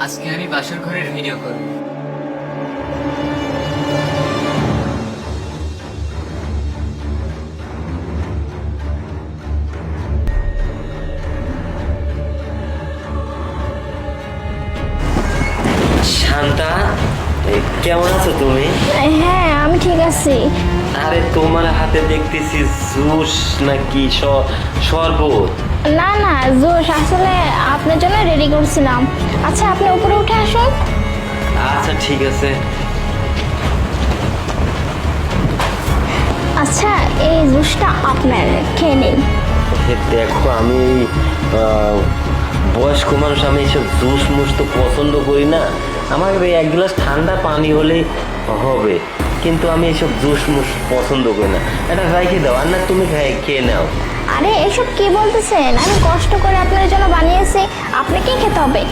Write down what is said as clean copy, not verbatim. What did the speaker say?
আজকে আমি বাসর ঘরের ভিডিও করব। শান্তা, কেমন আছো তুমি? হ্যাঁ আমি ঠিক আছি। আরে তোমার হাতে দেখতেছি জুস নাকি শরবত? না না জোশ, আসলে আপনার জন্য রেডি করছিলাম। আচ্ছা আপনি উপরে উঠে আসুন। আচ্ছা ঠিক আছে। আচ্ছা এই জুসটা আপনার, খেয়ে নিন। দেখো আমি বয়স্ক মানুষ, আমি এইসব জুস মুস তো পছন্দ করি না। আমার এই এক গ্লাস ঠান্ডা পানি হলেই হবে, কিন্তু আমি এইসব জুস মুস পছন্দ করি না। এটা রেখে দাও, আর না তুমি খেয়ে নাও। আরে এসব কি বলতেছেন? আমি কষ্ট করে আপনার জন্য বানিয়েছি, আপনাকেই খেতে হবে।